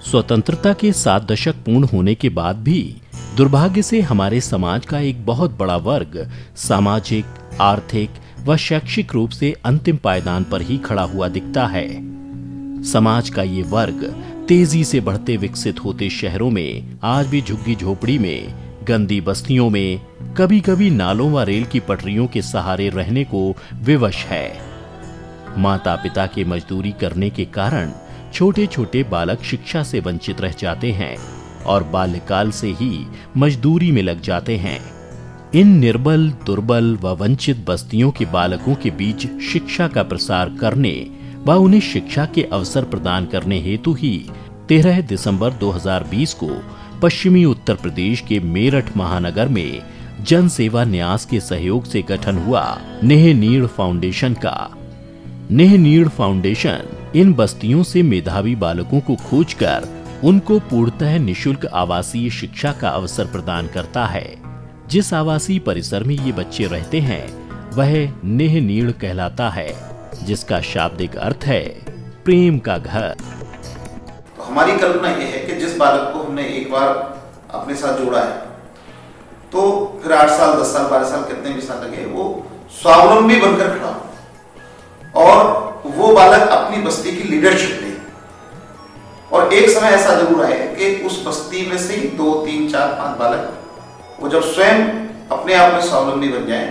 स्वतंत्रता के 7 दशक पूर्ण होने के बाद भी दुर्भाग्य से हमारे समाज का एक बहुत बड़ा वर्ग सामाजिक, आर्थिक व शैक्षिक रूप से अंतिम पायदान पर ही खड़ा हुआ दिखता है। समाज का ये वर्ग तेजी से बढ़ते विकसित होते शहरों में आज भी झुग्गी झोपड़ी में, गंदी बस्तियों में, कभी कभी नालों व रेल की पटरियों के सहारे रहने को विवश है। माता पिता के मजदूरी करने के कारण छोटे छोटे बालक शिक्षा से वंचित रह जाते हैं और बाल्यकाल से ही मजदूरी में लग जाते हैं। इन निर्बल, दुर्बल व वंचित बस्तियों के बालकों के बीच शिक्षा का प्रसार करने व उन्हें शिक्षा के अवसर प्रदान करने हेतु ही 13 दिसंबर 2020 को पश्चिमी उत्तर प्रदेश के मेरठ महानगर में जन सेवा न्यास के सहयोग से गठन हुआ नेह नीड़ फाउंडेशन का। नेह नीड़ फाउंडेशन इन बस्तियों से मेधावी बालकों को खोजकर उनको पूर्णतः निशुल्क आवासीय शिक्षा का अवसर प्रदान करता है। जिस आवासीय परिसर में ये बच्चे रहते हैं वह नेह नीड़ कहलाता है, जिसका शाब्दिक अर्थ है प्रेम का घर। तो हमारी कल्पना यह है कि जिस बालक को हमने एक बार अपने साथ जोड़ा है तो फिर 8 साल, 10 साल, 12 साल, कितने भी साल लगे, वो स्वावलंबी बनकर खड़ा हो और वो बालक अपनी बस्ती की लीडरशिप ले। और एक समय ऐसा जरूर आए कि उस बस्ती में से 2, 3, 4, 5 बालक वो जब स्वयं अपने आप में स्वावलंबी बन जाए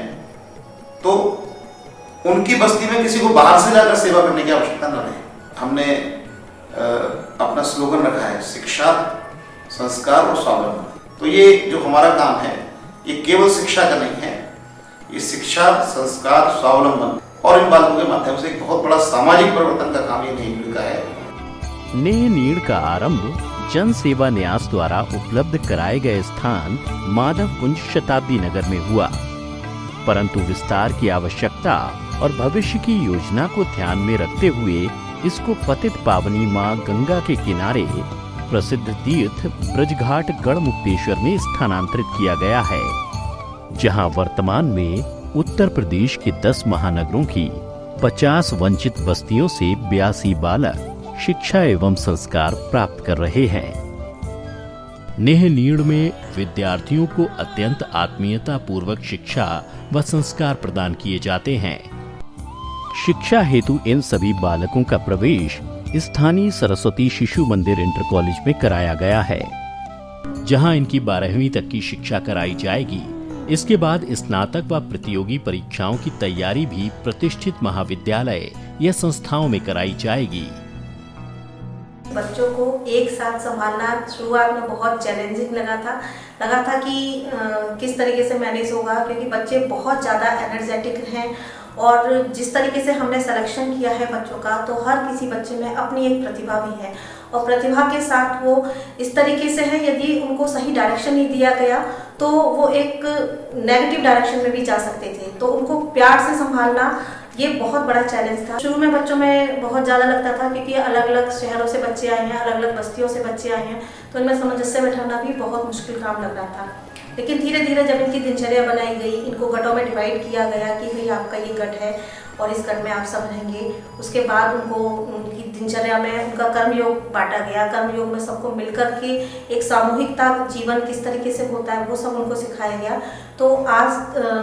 तो उनकी बस्ती में किसी को बाहर से जाकर सेवा करने की आवश्यकता न रहे। हमने अपना स्लोगन रखा है, शिक्षा, संस्कार और स्वावलंबन। तो ये जो हमारा काम है ये केवल शिक्षा का नहीं है, ये शिक्षा, संस्कार, स्वावलंबन और इन बालकों के माध्यम से एक बहुत बड़ा सामाजिक परिवर्तन का काम ये नेह नीड़ का है। नेह नीड़ का आरंभ जन सेवा न्यास द्वारा उपलब्ध कराए गए स्थान माधव कुंज शताब्दी नगर में हुआ, परंतु विस्तार की आवश्यकता और भविष्य की योजना को ध्यान में रखते हुए इसको पतित पावनी मां गंगा के किनारे प्रसिद्ध तीर्थ ब्रजघाट गढ़मुक्तेश्वर में स्थानांतरित किया गया है, जहां वर्तमान में उत्तर प्रदेश के 10 महानगरों की 50 वंचित बस्तियों से 82 बालक शिक्षा एवं संस्कार प्राप्त कर रहे हैं। नेह नीड़ में विद्यार्थियों को अत्यंत आत्मीयता पूर्वक शिक्षा व संस्कार प्रदान किए जाते हैं। शिक्षा हेतु इन सभी बालकों का प्रवेश स्थानीय सरस्वती शिशु मंदिर इंटर कॉलेज में कराया गया है, जहां इनकी 12वीं तक की शिक्षा कराई जाएगी। इसके बाद स्नातक व प्रतियोगी परीक्षाओं की तैयारी भी प्रतिष्ठित महाविद्यालय या संस्थाओं में कराई जाएगी। बच्चों को एक साथ संभालना शुरुआत में बहुत चैलेंजिंग लगा था कि किस तरीके से मैनेज होगा, क्योंकि बच्चे बहुत ज़्यादा एनर्जेटिक हैं और जिस तरीके से हमने सिलेक्शन किया है बच्चों का, तो हर किसी बच्चे में अपनी एक प्रतिभा भी है और प्रतिभा के साथ वो इस तरीके से है, यदि उनको सही डायरेक्शन नहीं दिया गया तो वो एक नेगेटिव डायरेक्शन में भी जा सकते थे। तो उनको प्यार से संभालना ये बहुत बड़ा चैलेंज था। शुरू में बच्चों में बहुत ज़्यादा लगता था क्योंकि अलग अलग शहरों से बच्चे आए हैं, अलग अलग बस्तियों से बच्चे आए हैं, तो इनमें सामंजस्य बैठाना भी बहुत मुश्किल काम लग रहा था। लेकिन धीरे धीरे जब इनकी दिनचर्या बनाई गई, इनको गठों में डिवाइड किया गया कि भाई आपका ये गठ है और इस गठ में आप सब रहेंगे, उसके बाद उनको उनकी दिनचर्या में उनका कर्मयोग बांटा गया। कर्मयोग में सबको मिलकर के एक सामूहिकता जीवन किस तरीके से होता है वो सब उनको सिखाया गया। तो आज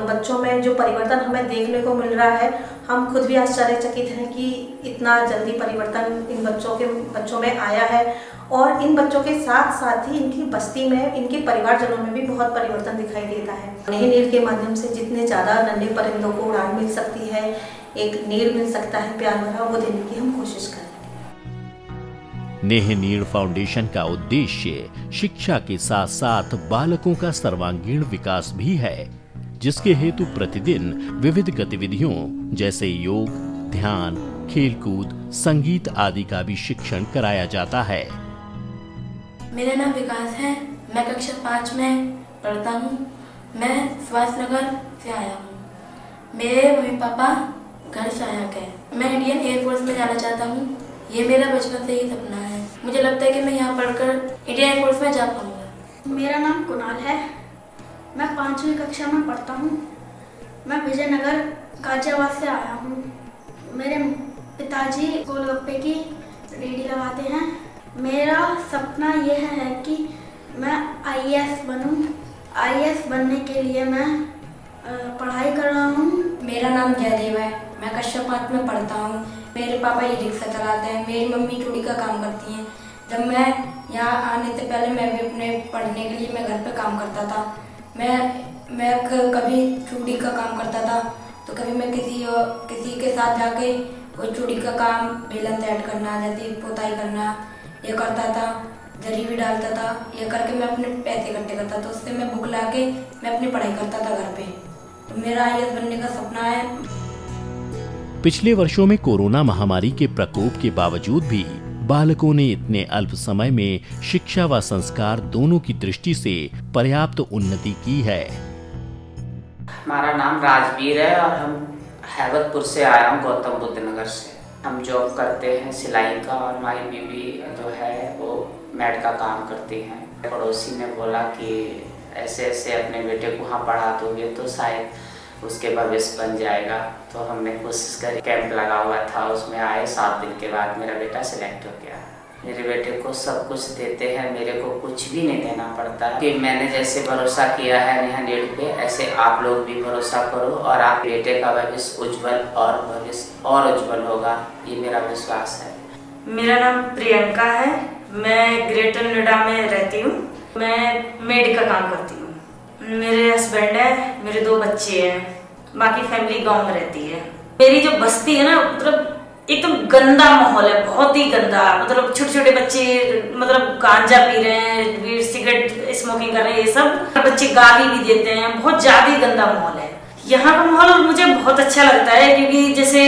बच्चों में जो परिवर्तन हमें देखने को मिल रहा है, हम खुद भी आश्चर्यचकित हैं कि इतना जल्दी परिवर्तन इन बच्चों में आया है और इन बच्चों के साथ साथ ही इनकी बस्ती में, इनके परिवारजनों में भी बहुत परिवर्तन दिखाई देता है। नेह नीड़ के माध्यम से जितने ज़्यादा नन्हे परिंदों को उड़ान मिल सकती है, एक नीड़ मिल सकता है प्यार भरा, वो देने की हम कोशिश करें। नेह नीड़ फाउंडेशन का उद्देश्य शिक्षा के साथ साथ बालकों का सर्वांगीण विकास भी है, जिसके हेतु प्रतिदिन विविध गतिविधियों जैसे योग, ध्यान, खेलकूद, संगीत आदि का भी शिक्षण कराया जाता है। मेरा नाम विकास है, मैं कक्षा 5 में पढ़ता हूँ। मैं सुभाष नगर से आया हूँ। मेरे मम्मी पापा घर सहायक है। मैं इंडियन एयरफोर्स में जाना चाहता हूँ, ये मेरा बचपन से ही सपना है। मुझे लगता है कि मैं यहाँ पढ़कर इंडियन एयरफोर्स में जा पाऊँगा। मेरा नाम कुणाल है, मैं 5वीं कक्षा में पढ़ता हूँ। मैं विजयनगर गाजियाबाद से आया हूँ। मेरे पिताजी गोलगप्पे की रेडी लगाते हैं मेरा सपना यह है कि मैं आईएएस बनूं। आईएएस बनने के लिए मैं पढ़ाई कर रहा हूँ। मेरा नाम जयदेव है, मैं कक्षा 5 में पढ़ता हूँ। मेरे पापा ई रिक्शा चलाते हैं, मेरी मम्मी चूड़ी का काम करती हैं। जब मैं यहाँ आने से पहले मैं भी अपने पढ़ने के लिए मैं घर पे काम करता था। मैं कभी चूड़ी का काम करता था तो कभी मैं किसी के साथ जाके वो चूड़ी का काम बेलन सेट करना, जैसे पोताई करना ये करता था, जरी भी डालता था। ये करके मैं अपने पैसे इकट्ठे करता था, उससे मैं बुक ला के मैं अपनी पढ़ाई करता था घर पे। तो मेरा आईएएस बनने का सपना है। पिछले वर्षों में कोरोना महामारी के प्रकोप के बावजूद भी बालकों ने इतने अल्प समय में शिक्षा व संस्कार दोनों की दृष्टि से पर्याप्त उन्नति की है। हमारा नाम राजवीर है और हम हैबतपुर से आया हूँ, गौतम बुद्ध नगर से। हम जॉब करते हैं सिलाई का और हमारी बीवी जो है वो मैड का काम करती हैं। पड़ोसी ने बोला कि ऐसे ऐसे अपने बेटे को वहाँ पढ़ा दोगे तो शायद उसके भविष्य बन जाएगा। तो हमने कोशिश करी, कैंप लगा हुआ था, उसमें आए। 7 दिन के बाद मेरा बेटा सिलेक्ट हो गया। मेरे बेटे को सब कुछ देते हैं, मेरे को कुछ भी नहीं देना पड़ता कि मैंने जैसे भरोसा किया है नेहा नीड पे, ऐसे आप लोग भी भरोसा करो और आप बेटे का भविष्य उज्जवल और उज्जवल होगा, ये मेरा विश्वास है। मेरा नाम प्रियंका है, मैं ग्रेटर नोएडा में रहती हूँ। मैं मेड का काम करती हूँ। मेरे हस्बैंड है, मेरे 2 बच्चे हैं, बाकी फैमिली गांव में रहती है। मेरी जो बस्ती है ना, मतलब एकदम गंदा माहौल है, बहुत ही गंदा। मतलब छोटे छोटे बच्चे मतलब गांजा पी रहे हैं, सिगरेट स्मोकिंग कर रहे हैं, ये सब बच्चे गाली भी देते हैं। बहुत ज्यादा गंदा माहौल है यहाँ का माहौल। मुझे बहुत अच्छा लगता है क्योंकि जैसे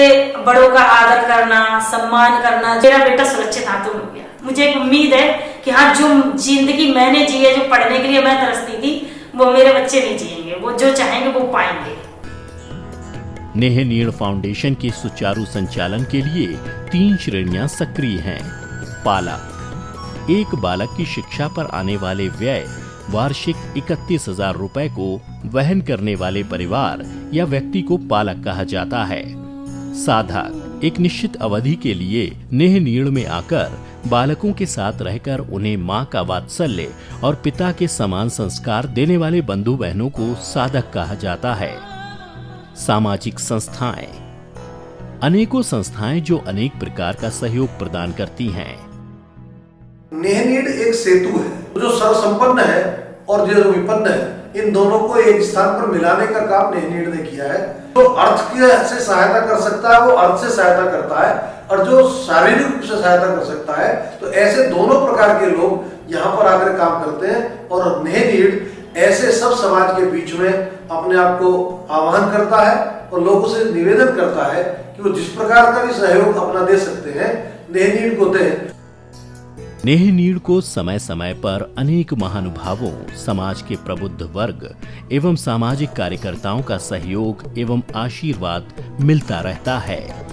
बड़ों का आदर करना, सम्मान करना। मेरा बेटा सुरक्षित हाथों में हो गया। मुझे एक उम्मीद है कि हाँ, जो जिंदगी मैंने जी है, जो पढ़ने के लिए मैं तरसती थी, वो मेरे बच्चे नहीं जिएंगे। वो जो चाहेंगे वो पाएंगे। नेह नीड़ फाउंडेशन के सुचारू संचालन के लिए 3 श्रेणियां सक्रिय हैं। पालक, एक बालक की शिक्षा पर आने वाले व्यय वार्षिक 31,000 रुपए को वहन करने वाले परिवार या व्यक्ति को पालक कहा जाता है। साधक, एक निश्चित अवधि के लिए नेह नीड़ में आकर बालकों के साथ रहकर उन्हें माँ का वात्सल्य और पिता के समान संस्कार देने वाले बंधु बहनों को साधक कहा जाता है। सामाजिक संस्थाएं, अनेकों संस्थाएं जो अनेक प्रकार का सहयोग प्रदान करती हैं। नेह नीड़ एक सेतु है, जो सर्वसंपन्न है और जो विपन्न है, इन दोनों को एक स्थान पर मिलाने का काम नेह नीड़ ने किया है। जो अर्थ से सहायता कर सकता है वो अर्थ से सहायता करता है, और जो शारीरिक रूप से सहायता कर सकता है, तो ऐसे दोनों प्रकार के लोग यहाँ पर आकर काम करते हैं। और नेह नीड़ ऐसे सब समाज के बीच में अपने आप को आह्वान करता है और लोगों से निवेदन करता है कि वो जिस प्रकार का भी सहयोग अपना दे सकते हैं, नेह नीड़ को दें। नेह नीड़ को समय समय पर अनेक महानुभावों, समाज के प्रबुद्ध वर्ग एवं सामाजिक कार्यकर्ताओं का सहयोग एवं आशीर्वाद मिलता रहता है।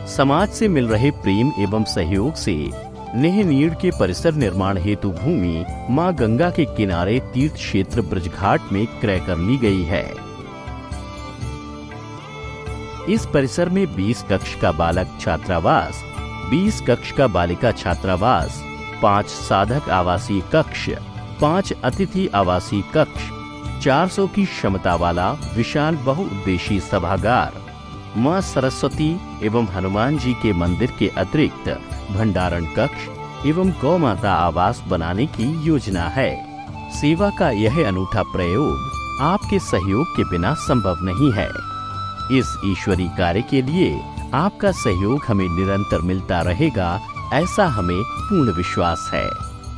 समाज से मिल रहे प्रेम एवं सहयोग से नेह नीड़ के परिसर निर्माण हेतु भूमि मां गंगा के किनारे तीर्थ क्षेत्र ब्रजघाट में क्रय कर ली गई है। इस परिसर में 20 कक्ष का बालक छात्रावास, 20 कक्ष का बालिका छात्रावास, 5 साधक आवासीय कक्ष, 5 अतिथि आवासीय कक्ष, 400 की क्षमता वाला विशाल बहुउद्देशीय सभागार, मां सरस्वती एवं हनुमान जी के मंदिर के अतिरिक्त भंडारण कक्ष एवं गौ माता आवास बनाने की योजना है। सेवा का यह अनूठा प्रयोग आपके सहयोग के बिना संभव नहीं है। इस ईश्वरीय कार्य के लिए आपका सहयोग हमें निरंतर मिलता रहेगा, ऐसा हमें पूर्ण विश्वास है।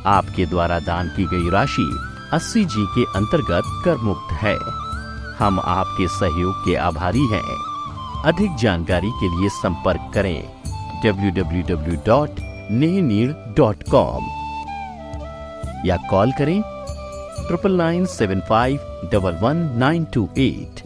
आपके द्वारा दान की गई राशि 80G के अंतर्गत कर मुक्त है। हम आपके सहयोग के आभारी हैं। अधिक जानकारी के लिए संपर्क करें www.nehnir.com या कॉल करें 9997511928।